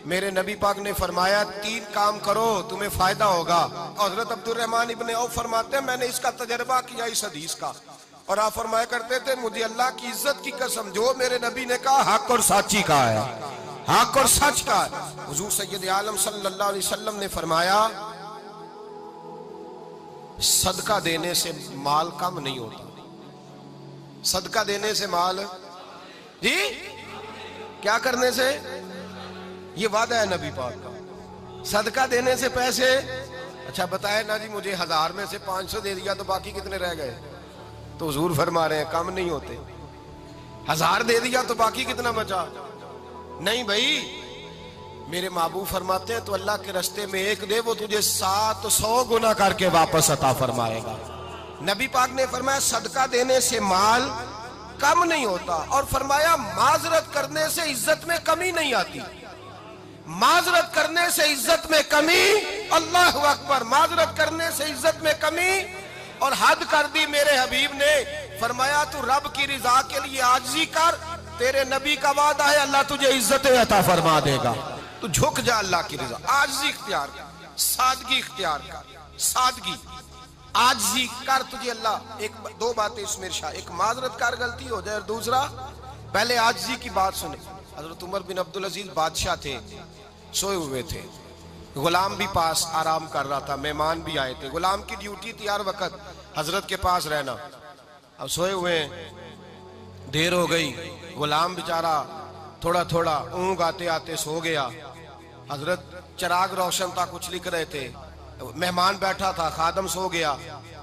میرے نبی پاک نے فرمایا 3 کام کرو تمہیں فائدہ ہوگا۔ حضرت عبدالرحمن ابن عوف فرماتے ہیں میں نے اس کا تجربہ کیا اس حدیث کا، اور آپ فرمایا کرتے تھے مجھے اللہ کی عزت کی قسم جو میرے نبی نے کہا حق اور سچی کہا ہے، حق اور سچ کا ہے۔ حضور سید عالم صلی اللہ علیہ وسلم نے فرمایا صدقہ دینے سے مال کم نہیں ہوتا، صدقہ دینے سے مال جی کیا کرنے سے، یہ وعدہ ہے نبی پاک کا، صدقہ دینے سے پیسے، اچھا بتائے نا جی مجھے 1000 میں سے 500 دے دیا تو باقی کتنے رہ گئے؟ تو حضور فرما رہے ہیں کم نہیں ہوتے، 1000 دے دیا تو باقی کتنا بچا؟ نہیں بھائی، میرے محبوب فرماتے ہیں تو اللہ کے رستے میں 1 دے وہ تجھے 700 گنا کر کے واپس عطا فرمائے گا۔ نبی پاک نے فرمایا صدقہ دینے سے مال کم نہیں ہوتا، اور فرمایا معذرت کرنے سے عزت میں کمی نہیں آتی، معذرت کرنے سے عزت میں کمی، اللہ اکبر، معذرت کرنے سے عزت میں کمی، اور حد کر دی میرے حبیب نے، فرمایا تو رب کی رضا کے لیے عاجزی کر، تیرے نبی کا وعدہ ہے اللہ تجھے عزت عطا فرما دے گا، تو جھک جا اللہ کی رضا، عاجزی اختیار کر، سادگی اختیار کر، سادگی عاجزی کر، تجھے اللہ 2 باتیں اس میں ارشاد، ایک معذرت کر غلطی ہو جائے، اور دوسرا پہلے عاجزی کی بات سنیں۔ حضرت عمر بن عبدالعزیز بادشاہ تھے، سوئے ہوئے تھے، غلام بھی پاس آرام کر رہا تھا، مہمان بھی آئے تھے، غلام کی ڈیوٹی تھی ہر وقت حضرت کے پاس رہنا، اب سوئے ہوئے ہیں، دیر ہو گئی، غلام بیچارہ تھوڑا تھوڑا اونگ آتے آتے سو گیا، حضرت چراغ روشن تھا کچھ لکھ رہے تھے، مہمان بیٹھا تھا، خادم سو گیا،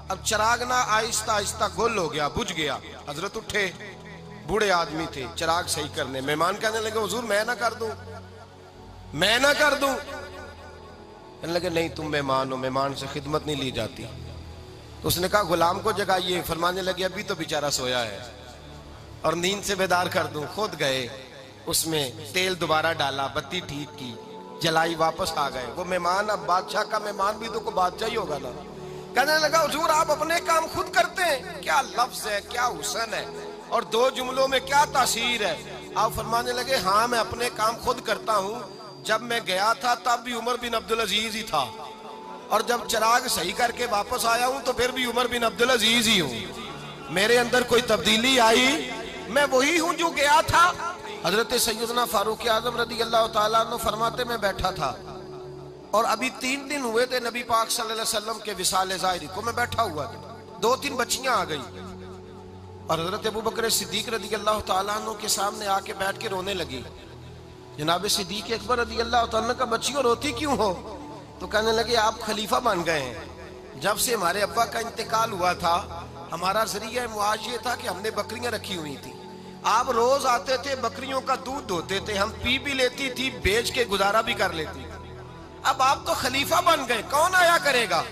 اب چراغ نہ آہستہ آہستہ گل ہو گیا، بجھ گیا، حضرت اٹھے، بوڑھے آدمی تھے، چراغ صحیح کرنے، مہمان کہنے لگے حضور میں نہ کر دوں، میں نہ کر دوں، کہنے لگے نہیں تم مہمان ہو، مہمان سے خدمت نہیں لی جاتی، تو اس نے کہا غلام کو جگائیے، فرمانے لگے ابھی تو بیچارہ سویا ہے اور نیند سے بیدار کر دوں، خود گئے، اس میں تیل دوبارہ ڈالا، بتی ٹھیک کی، جلائی، واپس آ گئے، وہ مہمان اب بادشاہ کا مہمان بھی تو کوئی بادشاہ ہی ہوگا نا، کہنے لگا حضور آپ اپنے کام خود کرتے ہیں، کیا لفظ ہے، کیا حسن ہے، اور 2 جملوں میں کیا تاثیر ہے، آپ فرمانے لگے ہاں میں اپنے کام خود کرتا ہوں، جب میں گیا تھا تب بھی عمر بن عبدالعزیز ہی تھا، اور جب چراغ صحیح کر کے واپس آیا ہوں تو پھر بھی عمر بن عبدالعزیز ہی ہوں، میرے اندر کوئی تبدیلی آئی، میں وہی ہوں جو گیا تھا۔ حضرت سیدنا فاروق اعظم رضی اللہ تعالیٰ عنہ فرماتے میں بیٹھا تھا، اور ابھی 3 دن ہوئے تھے نبی پاک صلی اللہ علیہ وسلم کے وصال ظاہری کو، میں بیٹھا ہوا تھا، 2-3 بچیاں آ گئی، اور حضرت ابوبکر صدیق رضی اللہ تعالیٰ عنہ کے سامنے آ کے بیٹھ کے رونے لگی، جناب صدیق اکبر رضی اللہ تعالیٰ عنہ کا بچیوں روتی کیوں ہو؟ تو کہنے لگے آپ خلیفہ بن گئے ہیں، جب سے ہمارے ابا کا انتقال ہوا تھا ہمارا ذریعہ معاش یہ تھا کہ ہم نے بکریاں رکھی ہوئی تھی، آپ روز آتے تھے بکریوں کا دودھ دھوتے تھے، ہم پی بھی لیتی تھی، بیچ کے گزارا بھی کر لیتی، اب آپ تو خلیفہ بن گئے، کون آیا کرے گا؟